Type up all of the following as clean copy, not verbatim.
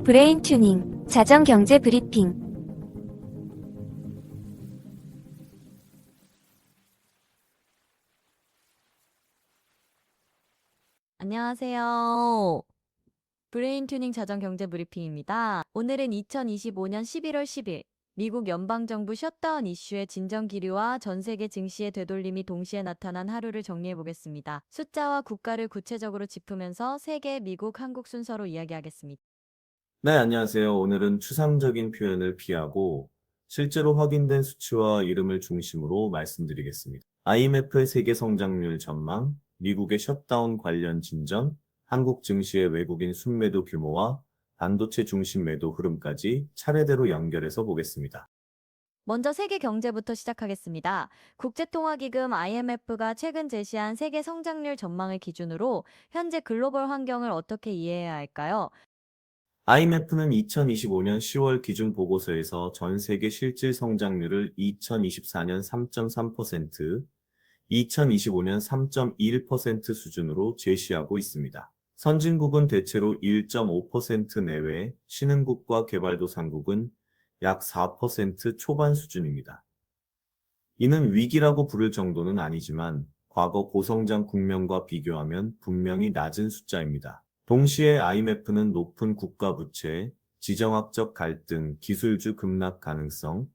브레인 튜닝, 자정 경제 브리핑. 안녕하세요. 브레인 튜닝 자전 경제 브리핑입니다. 오늘은 2025년 11월 10일 미국 연방정부 셧다운 이슈의 진정 기류와 전 세계 증시의 되돌림이 동시에 나타난 하루를 정리해 보겠습니다. 숫자와 국가를 구체적으로 짚으면서 세계, 미국, 한국 순서로 이야기하겠습니다. 네, 안녕하세요. 오늘은 추상적인 표현을 피하고 실제로 확인된 수치와 이름을 중심으로 말씀드리겠습니다. IMF의 세계 성장률 전망, 미국의 셧다운 관련 진전, 한국 증시의 외국인 순매도 규모와 반도체 중심 매도 흐름까지 차례대로 연결해서 보겠습니다. 먼저 세계 경제부터 시작하겠습니다. 국제통화기금 IMF가 최근 제시한 세계 성장률 전망을 기준으로 현재 글로벌 환경을 어떻게 이해해야 할까요? IMF는 2025년 10월 기준 보고서에서 전 세계 실질 성장률을 2024년 3.3%, 2025년 3.1% 수준으로 제시하고 있습니다. 선진국은 대체로 1.5% 내외, 신흥국과 개발도상국은 약 4% 초반 수준입니다. 이는 위기라고 부를 정도는 아니지만 과거 고성장 국면과 비교하면 분명히 낮은 숫자입니다. 동시에 IMF는 높은 국가 부채, 지정학적 갈등, 기술주 급락 가능성,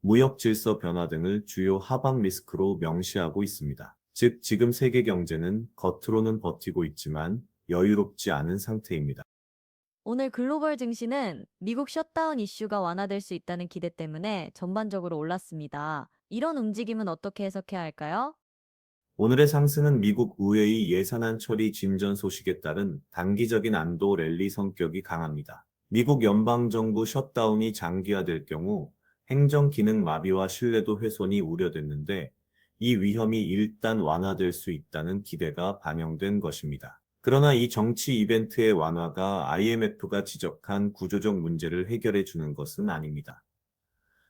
무역 질서 변화 등을 주요 하방 리스크로 명시하고 있습니다. 즉, 지금 세계 경제는 겉으로는 버티고 있지만 여유롭지 않은 상태입니다. 오늘 글로벌 증시는 미국 셧다운 이슈가 완화될 수 있다는 기대 때문에 전반적으로 올랐습니다. 이런 움직임은 어떻게 해석해야 할까요? 오늘의 상승은 미국 의회의 예산안 처리 진전 소식에 따른 단기적인 안도 랠리 성격이 강합니다. 미국 연방정부 셧다운이 장기화될 경우 행정 기능 마비와 신뢰도 훼손이 우려됐는데 이 위험이 일단 완화될 수 있다는 기대가 반영된 것입니다. 그러나 이 정치 이벤트의 완화가 IMF가 지적한 구조적 문제를 해결해 주는 것은 아닙니다.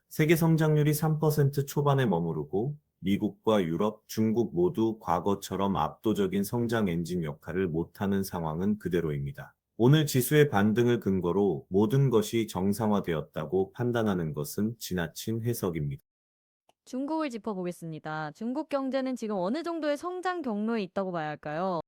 세계 성장률이 3% 초반에 머무르고 미국과 유럽, 중국 모두 과거처럼 압도적인 성장 엔진 역할을 못하는 상황은 그대로입니다. 오늘 지수의 반등을 근거로 모든 것이 정상화되었다고 판단하는 것은 지나친 해석입니다. 중국을 짚어보겠습니다. 중국 경제는 지금 어느 정도의 성장 경로에 있다고 봐야 할까요?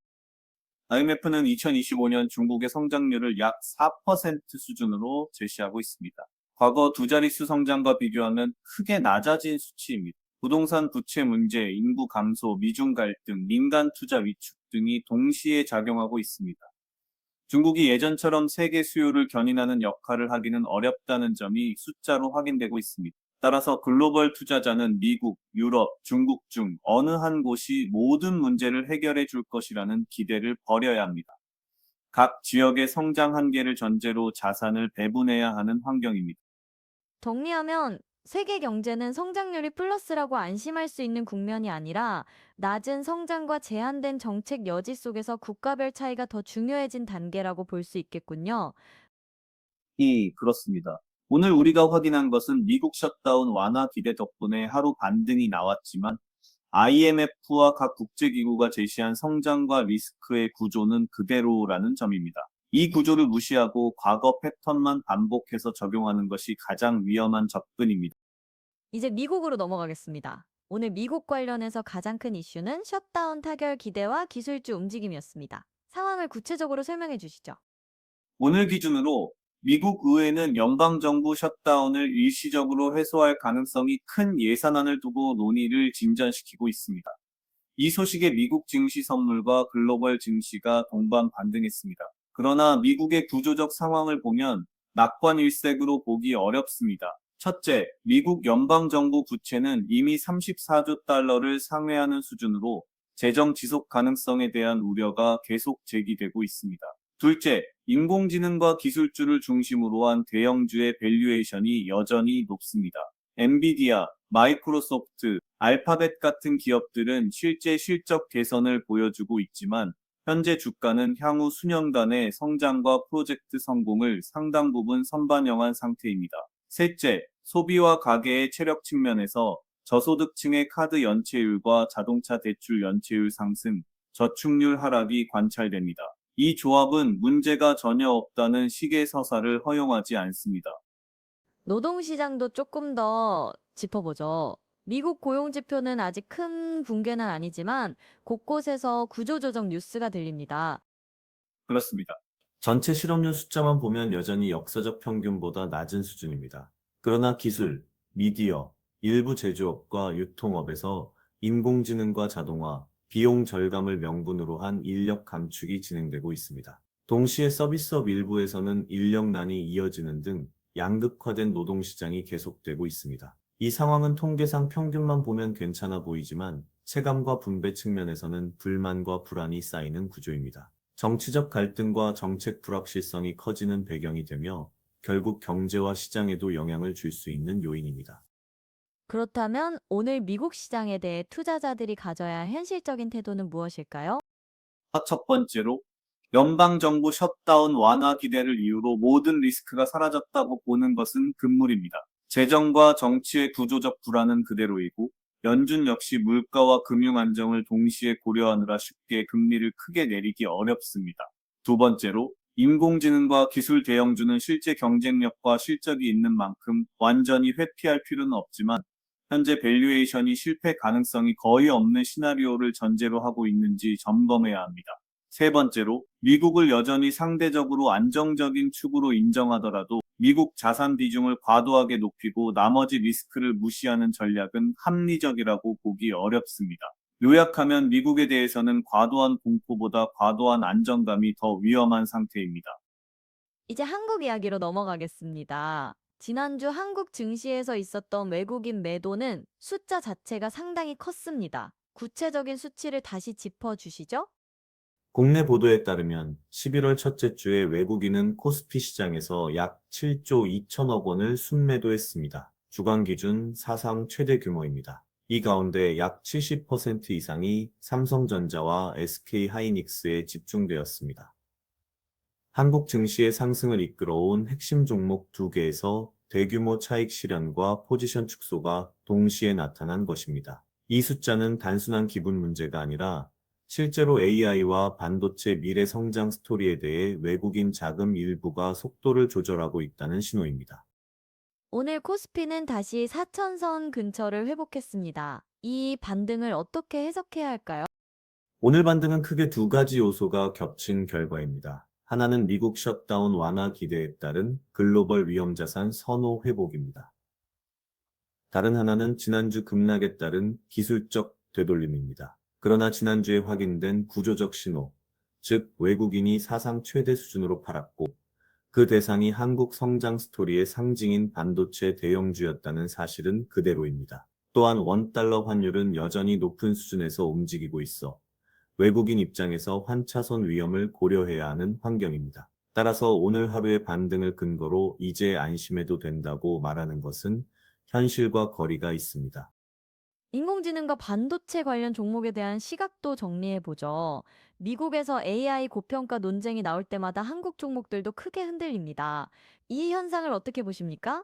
IMF는 2025년 중국의 성장률을 약 4% 수준으로 제시하고 있습니다. 과거 두 자릿수 성장과 비교하면 크게 낮아진 수치입니다. 부동산 부채 문제, 인구 감소, 미중 갈등, 민간 투자 위축 등이 동시에 작용하고 있습니다. 중국이 예전처럼 세계 수요를 견인하는 역할을 하기는 어렵다는 점이 숫자로 확인되고 있습니다. 따라서 글로벌 투자자는 미국, 유럽, 중국 중 어느 한 곳이 모든 문제를 해결해 줄 것이라는 기대를 버려야 합니다. 각 지역의 성장 한계를 전제로 자산을 배분해야 하는 환경입니다. 정리하면 세계 경제는 성장률이 플러스라고 안심할 수 있는 국면이 아니라 낮은 성장과 제한된 정책 여지 속에서 국가별 차이가 더 중요해진 단계라고 볼 수 있겠군요. 그렇습니다. 오늘 우리가 확인한 것은 미국 셧다운 완화 기대 덕분에 하루 반등이 나왔지만 IMF와 각 국제기구가 제시한 성장과 리스크의 구조는 그대로라는 점입니다. 이 구조를 무시하고 과거 패턴만 반복해서 적용하는 것이 가장 위험한 접근입니다. 이제 미국으로 넘어가겠습니다. 오늘 미국 관련해서 가장 큰 이슈는 셧다운 타결 기대와 기술주 움직임이었습니다. 상황을 구체적으로 설명해 주시죠. 오늘 기준으로 미국 의회는 연방정부 셧다운을 일시적으로 해소할 가능성이 큰 예산안을 두고 논의를 진전시키고 있습니다. 이 소식에 미국 증시 선물과 글로벌 증시가 동반 반등했습니다. 그러나 미국의 구조적 상황을 보면 낙관 일색으로 보기 어렵습니다. 첫째, 미국 연방정부 부채는 이미 34조 달러를 상회하는 수준으로 재정 지속 가능성에 대한 우려가 계속 제기되고 있습니다. 둘째, 인공지능과 기술주를 중심으로 한 대형주의 밸류에이션이 여전히 높습니다. 엔비디아, 마이크로소프트, 알파벳 같은 기업들은 실제 실적 개선을 보여주고 있지만 현재 주가는 향후 수년간의 성장과 프로젝트 성공을 상당 부분 선반영한 상태입니다. 셋째, 소비와 가계의 체력 측면에서 저소득층의 카드 연체율과 자동차 대출 연체율 상승, 저축률 하락이 관찰됩니다. 이 조합은 문제가 전혀 없다는 식의 서사를 허용하지 않습니다. 노동시장도 조금 더 짚어보죠. 미국 고용지표는 아직 큰 붕괴는 아니지만 곳곳에서 구조조정 뉴스가 들립니다. 그렇습니다. 전체 실업률 숫자만 보면 여전히 역사적 평균보다 낮은 수준입니다. 그러나 기술, 미디어, 일부 제조업과 유통업에서 인공지능과 자동화, 비용 절감을 명분으로 한 인력 감축이 진행되고 있습니다. 동시에 서비스업 일부에서는 인력난이 이어지는 등 양극화된 노동시장이 계속되고 있습니다. 이 상황은 통계상 평균만 보면 괜찮아 보이지만 체감과 분배 측면에서는 불만과 불안이 쌓이는 구조입니다. 정치적 갈등과 정책 불확실성이 커지는 배경이 되며 결국 경제와 시장에도 영향을 줄 수 있는 요인입니다. 그렇다면 오늘 미국 시장에 대해 투자자들이 가져야 할 현실적인 태도는 무엇일까요? 첫 번째로 연방정부 셧다운 완화 기대를 이유로 모든 리스크가 사라졌다고 보는 것은 금물입니다. 재정과 정치의 구조적 불안은 그대로이고 연준 역시 물가와 금융 안정을 동시에 고려하느라 쉽게 금리를 크게 내리기 어렵습니다. 두 번째로 인공지능과 기술 대형주는 실제 경쟁력과 실적이 있는 만큼 완전히 회피할 필요는 없지만 현재 밸류에이션이 실패 가능성이 거의 없는 시나리오를 전제로 하고 있는지 점검해야 합니다. 세 번째로 미국을 여전히 상대적으로 안정적인 축으로 인정하더라도 미국 자산 비중을 과도하게 높이고 나머지 리스크를 무시하는 전략은 합리적이라고 보기 어렵습니다. 요약하면 미국에 대해서는 과도한 공포보다 과도한 안정감이 더 위험한 상태입니다. 이제 한국 이야기로 넘어가겠습니다. 지난주 한국 증시에서 있었던 외국인 매도는 숫자 자체가 상당히 컸습니다. 구체적인 수치를 다시 짚어주시죠? 국내 보도에 따르면 11월 첫째 주에 외국인은 코스피 시장에서 약 7조 2천억 원을 순매도했습니다. 주간 기준 사상 최대 규모입니다. 이 가운데 약 70% 이상이 삼성전자와 SK하이닉스에 집중되었습니다. 한국 증시의 상승을 이끌어온 핵심 종목 2개에서 대규모 차익 실현과 포지션 축소가 동시에 나타난 것입니다. 이 숫자는 단순한 기분 문제가 아니라 실제로 AI와 반도체 미래 성장 스토리에 대해 외국인 자금 일부가 속도를 조절하고 있다는 신호입니다. 오늘 코스피는 다시 4천선 근처를 회복했습니다. 이 반등을 어떻게 해석해야 할까요? 오늘 반등은 크게 두 가지 요소가 겹친 결과입니다. 하나는 미국 셧다운 완화 기대에 따른 글로벌 위험자산 선호 회복입니다. 다른 하나는 지난주 급락에 따른 기술적 되돌림입니다. 그러나 지난주에 확인된 구조적 신호, 즉 외국인이 사상 최대 수준으로 팔았고 그 대상이 한국 성장 스토리의 상징인 반도체 대형주였다는 사실은 그대로입니다. 또한 원달러 환율은 여전히 높은 수준에서 움직이고 있어 외국인 입장에서 환차손 위험을 고려해야 하는 환경입니다. 따라서 오늘 하루의 반등을 근거로 이제 안심해도 된다고 말하는 것은 현실과 거리가 있습니다. 인공지능과 반도체 관련 종목에 대한 시각도 정리해보죠. 미국에서 AI 고평가 논쟁이 나올 때마다 한국 종목들도 크게 흔들립니다. 이 현상을 어떻게 보십니까?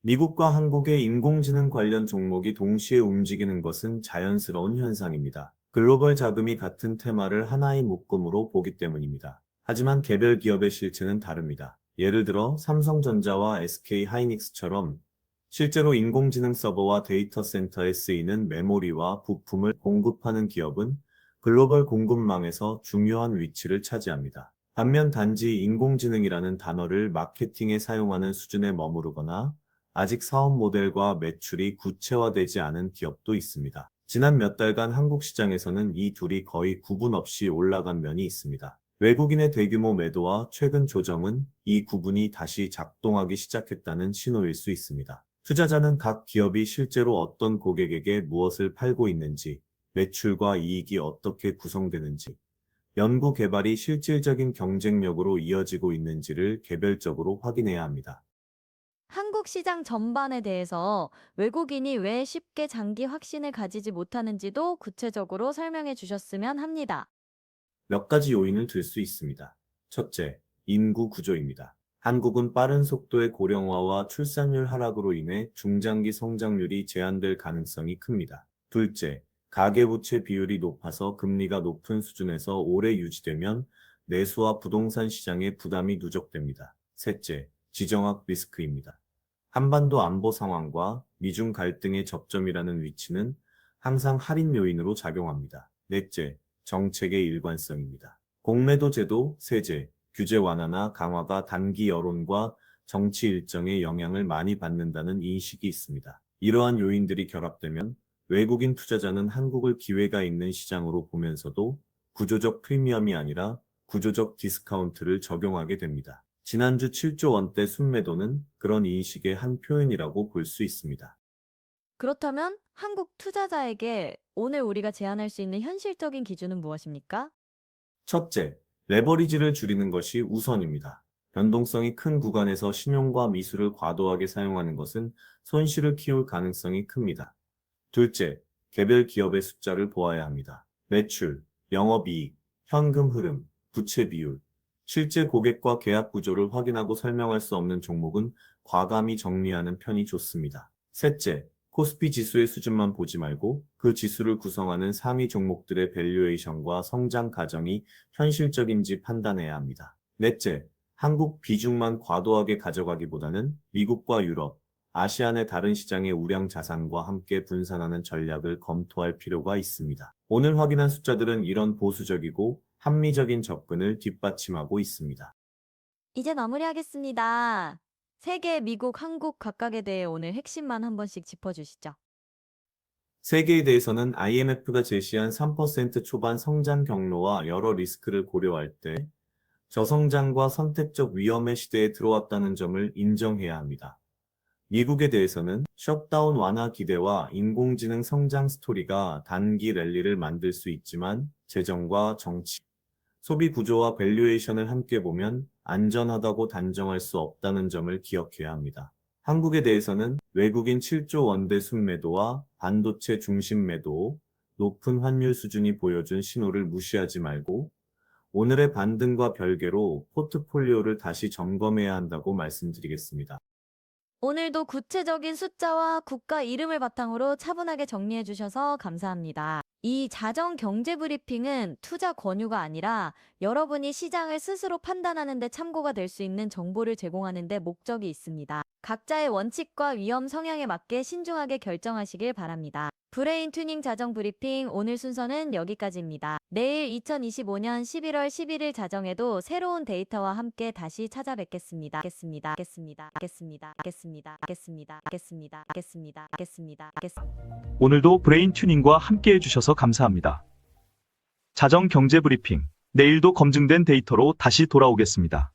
미국과 한국의 인공지능 관련 종목이 동시에 움직이는 것은 자연스러운 현상입니다. 글로벌 자금이 같은 테마를 하나의 묶음으로 보기 때문입니다. 하지만 개별 기업의 실체는 다릅니다. 예를 들어 삼성전자와 SK하이닉스처럼 실제로 인공지능 서버와 데이터 센터에 쓰이는 메모리와 부품을 공급하는 기업은 글로벌 공급망에서 중요한 위치를 차지합니다. 반면 단지 인공지능이라는 단어를 마케팅에 사용하는 수준에 머무르거나 아직 사업 모델과 매출이 구체화되지 않은 기업도 있습니다. 지난 몇 달간 한국 시장에서는 이 둘이 거의 구분 없이 올라간 면이 있습니다. 외국인의 대규모 매도와 최근 조정은 이 구분이 다시 작동하기 시작했다는 신호일 수 있습니다. 투자자는 각 기업이 실제로 어떤 고객에게 무엇을 팔고 있는지, 매출과 이익이 어떻게 구성되는지, 연구 개발이 실질적인 경쟁력으로 이어지고 있는지를 개별적으로 확인해야 합니다. 한국 시장 전반에 대해서 외국인이 왜 쉽게 장기 확신을 가지지 못하는지도 구체적으로 설명해 주셨으면 합니다. 몇 가지 요인을 들 수 있습니다. 첫째, 인구 구조입니다. 한국은 빠른 속도의 고령화와 출산율 하락으로 인해 중장기 성장률이 제한될 가능성이 큽니다. 둘째, 가계부채 비율이 높아서 금리가 높은 수준에서 오래 유지되면 내수와 부동산 시장에 부담이 누적됩니다. 셋째, 지정학 리스크입니다. 한반도 안보 상황과 미중 갈등의 접점이라는 위치는 항상 할인 요인으로 작용합니다. 넷째, 정책의 일관성입니다. 공매도 제도, 세제, 규제 완화나 강화가 단기 여론과 정치 일정에 영향을 많이 받는다는 인식이 있습니다. 이러한 요인들이 결합되면 외국인 투자자는 한국을 기회가 있는 시장으로 보면서도 구조적 프리미엄이 아니라 구조적 디스카운트를 적용하게 됩니다. 지난주 7조 원대 순매도는 그런 인식의 한 표현이라고 볼 수 있습니다. 그렇다면 한국 투자자에게 오늘 우리가 제안할 수 있는 현실적인 기준은 무엇입니까? 첫째, 레버리지를 줄이는 것이 우선입니다. 변동성이 큰 구간에서 신용과 미수를 과도하게 사용하는 것은 손실을 키울 가능성이 큽니다. 둘째, 개별 기업의 숫자를 보아야 합니다. 매출, 영업이익, 현금 흐름, 부채 비율, 실제 고객과 계약 구조를 확인하고 설명할 수 없는 종목은 과감히 정리하는 편이 좋습니다. 셋째, 코스피 지수의 수준만 보지 말고 그 지수를 구성하는 상위 종목들의 밸류에이션과 성장 가정이 현실적인지 판단해야 합니다. 넷째, 한국 비중만 과도하게 가져가기보다는 미국과 유럽, 아시안의 다른 시장의 우량 자산과 함께 분산하는 전략을 검토할 필요가 있습니다. 오늘 확인한 숫자들은 이런 보수적이고 합리적인 접근을 뒷받침하고 있습니다. 이제 마무리하겠습니다. 세계, 미국, 한국 각각에 대해 오늘 핵심만 한 번씩 짚어주시죠. 세계에 대해서는 IMF가 제시한 3% 초반 성장 경로와 여러 리스크를 고려할 때 저성장과 선택적 위험의 시대에 들어왔다는 점을 인정해야 합니다. 미국에 대해서는 셧다운 완화 기대와 인공지능 성장 스토리가 단기 랠리를 만들 수 있지만 재정과 정치, 소비 구조와 밸류에이션을 함께 보면 안전하다고 단정할 수 없다는 점을 기억해야 합니다. 한국에 대해서는 외국인 7조 원대 순매도와 반도체 중심 매도, 높은 환율 수준이 보여준 신호를 무시하지 말고 오늘의 반등과 별개로 포트폴리오를 다시 점검해야 한다고 말씀드리겠습니다. 오늘도 구체적인 숫자와 국가 이름을 바탕으로 차분하게 정리해 주셔서 감사합니다. 이 자정 경제 브리핑은 투자 권유가 아니라 여러분이 시장을 스스로 판단하는 데 참고가 될 수 있는 정보를 제공하는 데 목적이 있습니다. 각자의 원칙과 위험 성향에 맞게 신중하게 결정하시길 바랍니다. 브레인 튜닝 자정 브리핑 오늘 순서는 여기까지입니다. 내일 2025년 11월 11일 자정에도 새로운 데이터와 함께 다시 찾아뵙겠습니다. 오늘도 브레인 튜닝과 함께 해주셔서 감사합니다. 자정 경제 브리핑, 내일도 검증된 데이터로 다시 돌아오겠습니다.